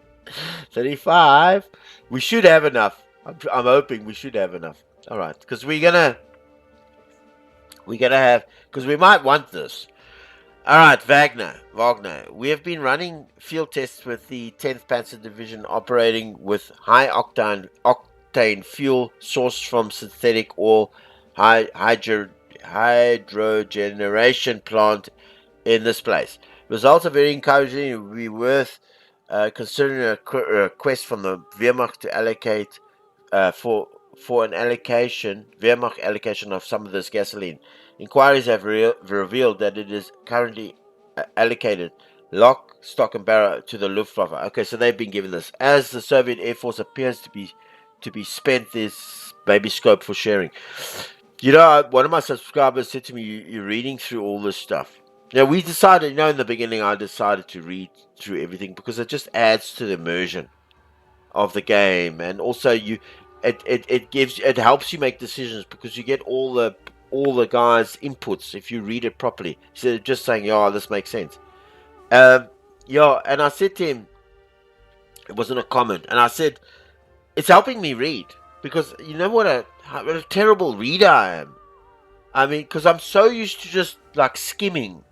35. We should have enough. I'm hoping we should have enough. All right, because we're gonna have, because we might want this. All right, Wagner. We have been running field tests with the 10th Panzer Division operating with high octane fuel sourced from synthetic oil hydrogeneration plant in this place. Results are very encouraging. It would be worth considering a request from the Wehrmacht to allocate for an allocation, Wehrmacht allocation of some of this gasoline. Inquiries have revealed that it is currently allocated lock, stock, and barrel to the Luftwaffe. Okay, so they've been given this. As the Soviet Air Force appears to be spent, there's maybe scope for sharing. You know, one of my subscribers said to me, "You're reading through all this stuff." Now we decided, in the beginning, I decided to read through everything because it just adds to the immersion of the game, and also it helps you make decisions because you get all the guys' inputs if you read it properly instead of just saying, "Yeah, this makes sense." Yeah, and I said to him, it wasn't a comment, and I said it's helping me read because you know what a terrible reader I am. I mean, because I'm so used to just like skimming,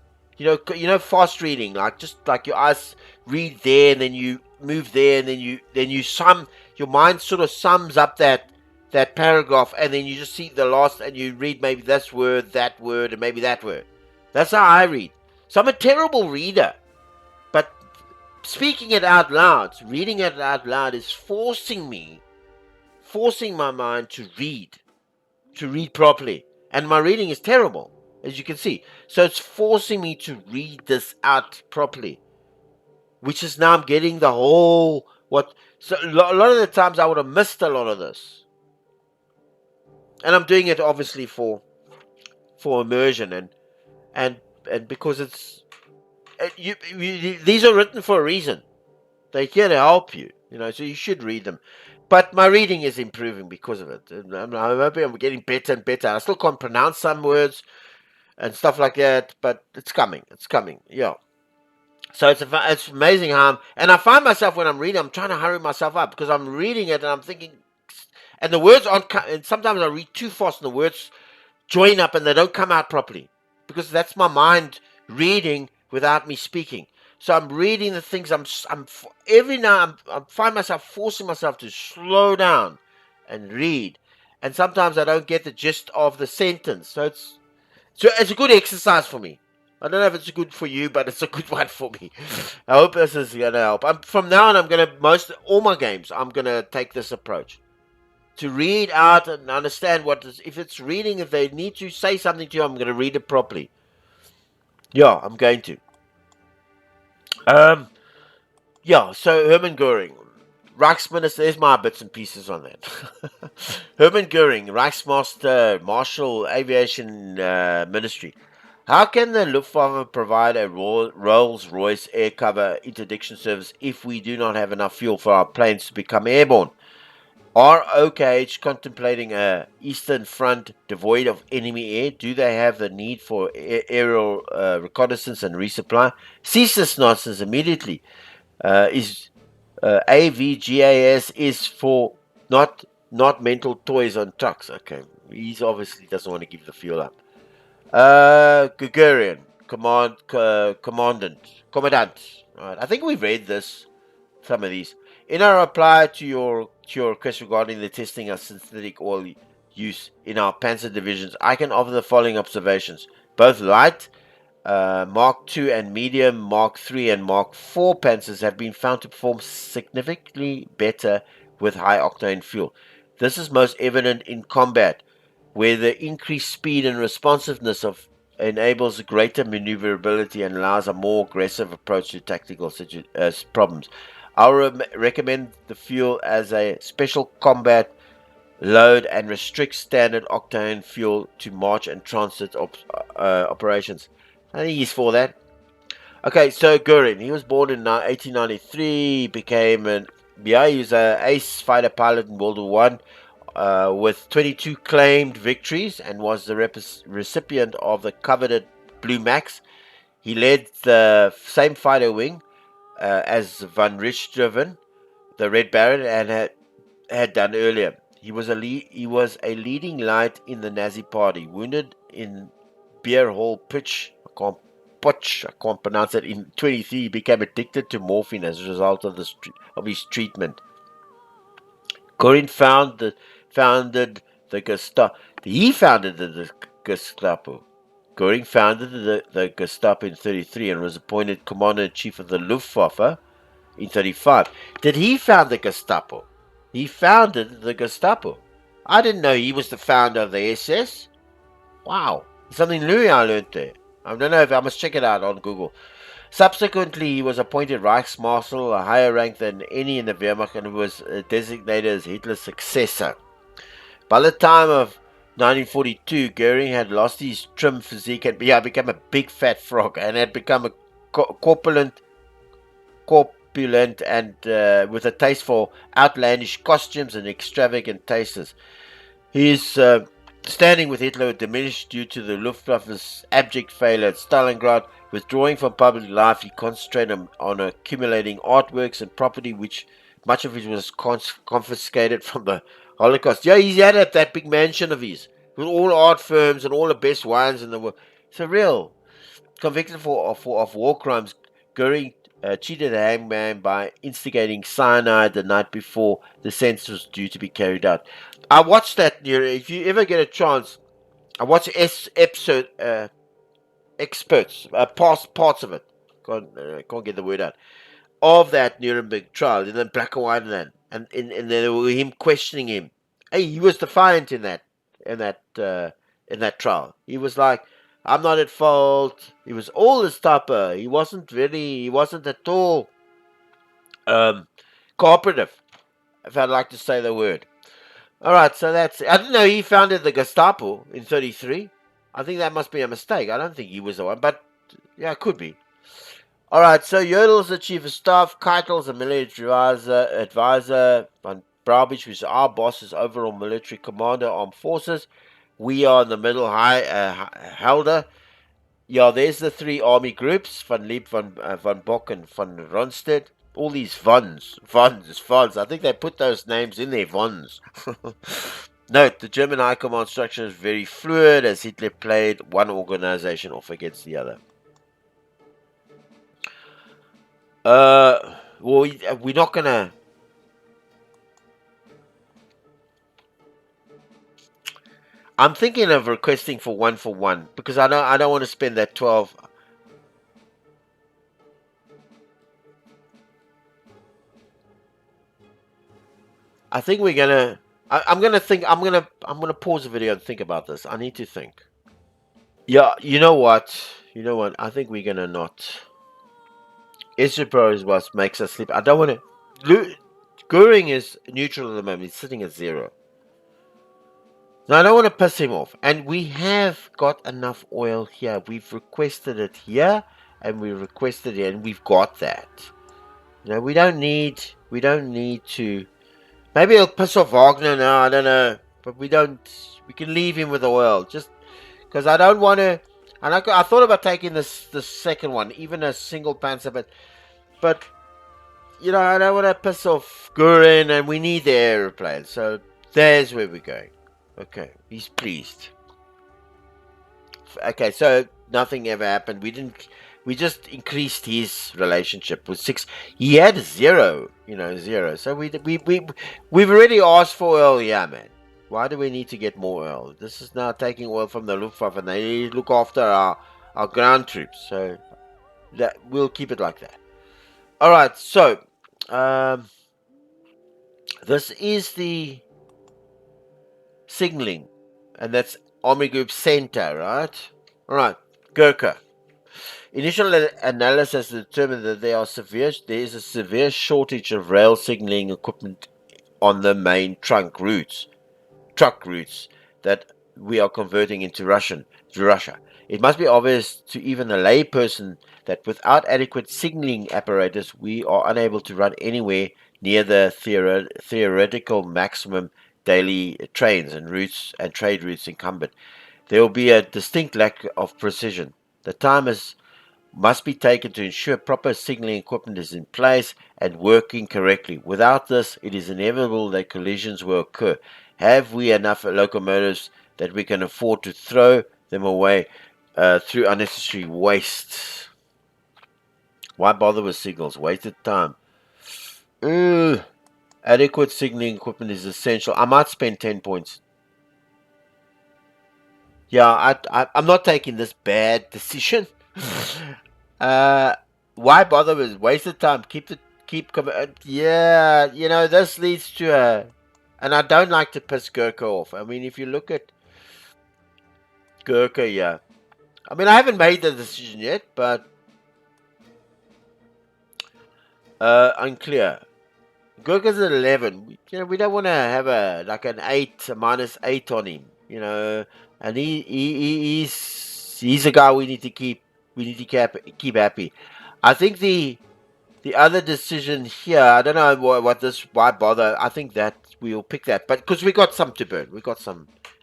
fast reading, like just like your eyes read there and then you move there and then you sum your mind sort of sums up that paragraph and then you just see the last and you read maybe this word, that word, and maybe that word. That's how I read. So I'm a terrible reader, but speaking it out loud, reading it out loud is forcing my mind to read properly. And my reading is terrible, as you can see. So it's forcing me to read this out properly, which is now I'm getting the whole what. So a lot of the times I would have missed a lot of this, and I'm doing it obviously for immersion and and because it's these are written for a reason. They're here to help you, so you should read them. But my reading is improving because of it. And I'm hoping I'm getting better and better. I still can't pronounce some words and stuff like that, but it's coming. It's coming. Yeah. So it's amazing how and I find myself when I'm reading, I'm trying to hurry myself up because I'm reading it and I'm thinking, and the words aren't, and sometimes I read too fast and the words join up and they don't come out properly because that's my mind reading without me speaking. So I'm reading the things. I'm every now I find myself forcing myself to slow down and read, and sometimes I don't get the gist of the sentence. So it's a good exercise for me. I don't know if it's good for you, but it's a good one for me. I hope this is gonna help. From now on, I'm gonna all my games. I'm gonna take this approach to read out and understand if it's reading, if they need to say something to you, I'm going to read it properly. Yeah, I'm going to. Um, yeah. So Hermann Goering, Reichsminister. There's my bits and pieces on that. Hermann Goering, Reichsmaster, Marshal Aviation Ministry. How can the Luftwaffe provide a Rolls-Royce air cover interdiction service if we do not have enough fuel for our planes to become airborne? Are OKH contemplating a Eastern Front devoid of enemy air? Do they have the need for aerial reconnaissance and resupply? Cease this nonsense immediately. Is AVGAS is for not mental toys on trucks. Okay, he obviously doesn't want to give the fuel up. Gregorian, commandant. All right, I think we've read this. Some of these. In our reply to your request regarding the testing of synthetic oil use in our Panzer divisions, I can offer the following observations. Both light Mark II and medium Mark III and Mark IV Panzers have been found to perform significantly better with high octane fuel. This is most evident in combat, where the increased speed and responsiveness of enables greater maneuverability and allows a more aggressive approach to tactical problems. I'll recommend the fuel as a special combat load and restrict standard octane fuel to march and transit operations. I think he's for that. Okay, so Goering, he was born in 1893, became he was an ace fighter pilot in World War One with 22 claimed victories and was the recipient of the coveted Blue Max. He led the same fighter wing as Van Richthofen, the Red Baron, and had done earlier. He was a leading light in the Nazi Party, wounded in Beer Hall Pitch. I can't Poch, I can't pronounce it, in 23, he became addicted to morphine as a result of his treatment. Goring founded the Gestapo. He founded the Gestapo. Goring founded the Gestapo in 33 and was appointed commander-in-chief of the Luftwaffe in 35. Did he found the Gestapo? He founded the Gestapo. I didn't know he was the founder of the SS. Wow. Something new I learned there. I don't know if I must check it out on Google. Subsequently, he was appointed Reichsmarshal, a higher rank than any in the Wehrmacht, and was designated as Hitler's successor. By the time of 1942, Goering had lost his trim physique and become a big fat frog and had become a corpulent and with a taste for outlandish costumes and extravagant tastes. His standing with Hitler diminished due to the Luftwaffe's abject failure at Stalingrad. Withdrawing from public life, he concentrated on accumulating artworks and property, which much of it was confiscated from the Holocaust. Yeah, he's had that big mansion of his with all art firms and all the best wines in the world. Surreal. Convicted of war crimes, Goering cheated the hangman by instigating cyanide the night before the sentence was due to be carried out. I watched that. If you ever get a chance, I watched episode parts of it. Can't get the word out of that Nuremberg trial, and then black and white, and then him questioning him. Hey, he was defiant in that trial. He was like, "I'm not at fault." He was all this tupper. He wasn't at all cooperative, if I'd like to say the word. All right, so that's. I didn't know he founded the Gestapo in 33. I think that must be a mistake. I don't think he was the one, but yeah, it could be. All right, so Yodel's the chief of staff, Keitel's the military advisor, Van Braubich, who's our boss, is overall military commander, armed forces. We are in the middle, Helder. Yeah, there's the three army groups: Van Liep, Van Bock, and Van Ronstedt. All these Vons. I think they put those names in there, Vons. Note, the German high command structure is very fluid, as Hitler played one organization off against the other. Well, we're not gonna. I'm thinking of requesting for one because I don't want to spend that 12. I think we're gonna. I'm gonna think. I'm gonna pause the video and think about this. I need to think. Yeah, you know what? I think we're gonna not. Ezra is what makes us sleep. I don't want to. Goering is neutral at the moment. He's sitting at 0. Now I don't want to piss him off. And we have got enough oil here. We've requested it here, and we requested it, and we've got that. We don't need to. Maybe it'll piss off Wagner now. I don't know, but we don't. We can leave him with the oil, just because I don't want to. And I thought about taking the second one, even a single panzer, but I don't want to piss off Goering, and we need the aeroplane. So there's where we're going. Okay, he's pleased. Okay, so nothing ever happened. We just increased his relationship with 6. He had 0, 0. So we've already asked for oil, yeah, man. Why do we need to get more oil? This is now taking oil from the Luftwaffe, and they look after our ground troops. So that we'll keep it like that. All right. So this is the signaling, and that's Army Group Center, right? All right, Gurkha. Initial analysis determined that there is a severe shortage of rail signaling equipment on the main truck routes that we are converting into Russia. It must be obvious to even a layperson that without adequate signaling apparatus, we are unable to run anywhere near the theoretical maximum daily trains and trade routes incumbent. There will be a distinct lack of precision. The time must be taken to ensure proper signaling equipment is in place and working correctly. Without this, it is inevitable that collisions will occur. Have we enough locomotives that we can afford to throw them away? through unnecessary waste. Why bother with signals? Wasted time. Adequate signaling equipment is essential. I might spend 10 points. Yeah, I'm not taking this bad decision. Why bother with wasted time? Yeah, this leads to and I don't like to piss Gurkha off. I mean, if you look at Gurkha, yeah. I mean, I haven't made the decision yet, but unclear. Gurkha's at 11. We don't want to have an 8, a -8 on him. And he's a guy we need to keep happy. I think the other decision here, I don't know why bother. I think that we'll pick that, but because we got some to burn,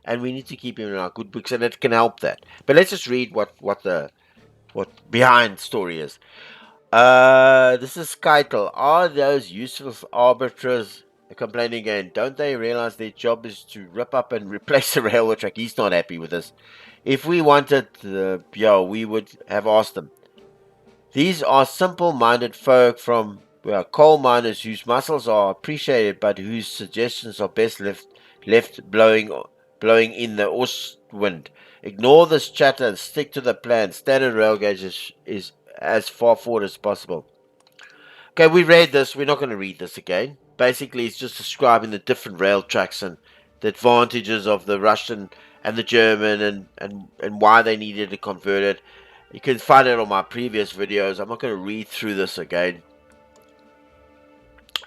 and we need to keep him in our good books, and it can help that. But let's just read what behind story is. This is Keitel. Are those useless arbiters complaining again? Don't they realize their job is to rip up and replace the railway track? He's not happy with this. If we wanted, we would have asked them. These are simple-minded folk from coal miners whose muscles are appreciated, but whose suggestions are best left blowing in the Ost wind. Ignore this chatter and stick to the plan. Standard rail gauge is as far forward as possible. Okay, we read this. We're not going to read this again. Basically, it's just describing the different rail tracks and the advantages of the Russian and the German and why they needed to convert it. You can find it on my previous videos. I'm not going to read through this again.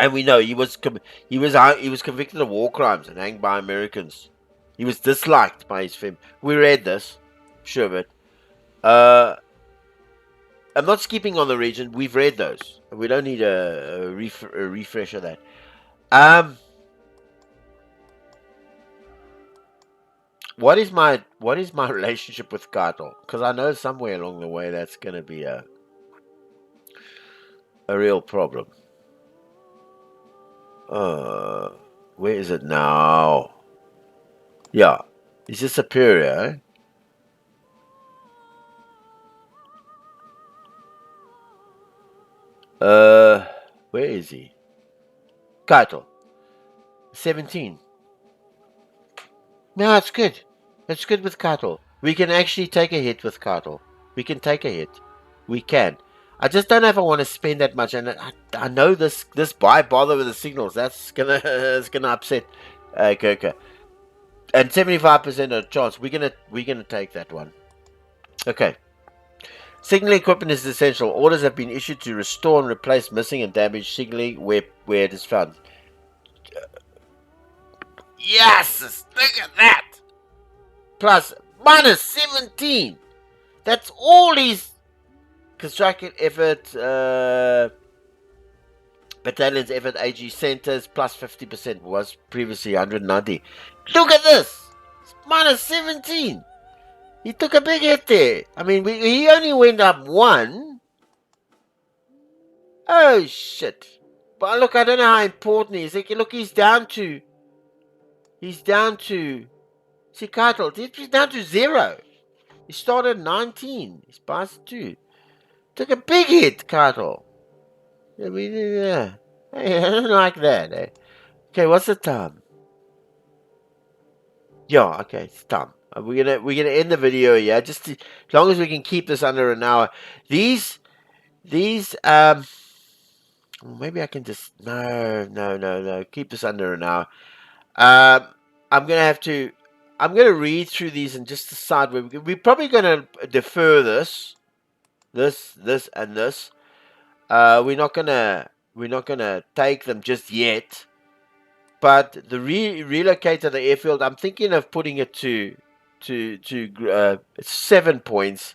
And we know he was convicted of war crimes and hanged by Americans. He was disliked by his family. We read this, sure of it. I'm not skipping on the region. We've read those. We don't need a refresh of that. What is my relationship with Kato? Because I know somewhere along the way that's going to be a real problem. Where is it now? Yeah, he's a superior. Where is he? Kato. 17. No, it's good. It's good with Kato. We can actually take a hit with Kato. We can take a hit. We can. I just don't know if I want to spend that much, and I know this by bother with the signals. That's gonna it's gonna upset Gurkha. And 75% of chance we're gonna take that one. Okay. Signaling equipment is essential. Orders have been issued to restore and replace missing and damaged signaling where it is found. Yes! Look at that! Plus, -17! That's all these construction effort, battalions effort, AG centers, plus 50% was previously 190. Look at this! It's -17! He took a big hit there. I mean, he only went up 1. Oh, shit. But look, I don't know how important he is. Look, he's down to... See, Keitel, he's down to 0. He started 19. He's past 2. Took a big hit, Keitel. I mean, yeah. Hey, I don't like that. Eh? Okay, what's the time? Yeah, okay, it's time. We're gonna end the video here. Just as long as we can keep this under an hour. These maybe I can just no. Keep this under an hour. I'm gonna read through these and just decide where we're probably gonna defer this, and this. We're not gonna take them just yet. But the relocate to the airfield, I'm thinking of putting it to 7 points.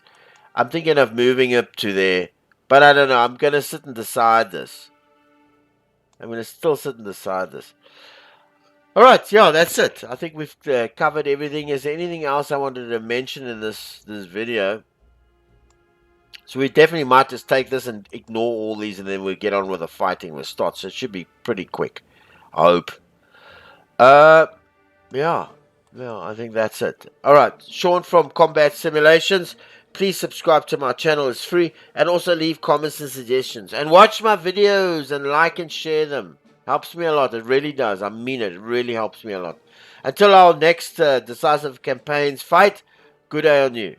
I'm thinking of moving it to there, but I don't know. I'm gonna sit and decide this. I'm gonna still sit and decide this. All right, yeah, that's it. I think we've covered everything. Is there anything else I wanted to mention in this video? So we definitely might just take this and ignore all these, and then we'll get on with the fighting with start. So it should be pretty quick. I hope. Yeah, I think that's it. All right, Sean from Combat Simulations. Please subscribe to my channel, it's free, and also leave comments and suggestions. And watch my videos and like and share them. Helps me a lot, it really does. I mean it really helps me a lot. Until our next Decisive Campaigns fight, good day on you.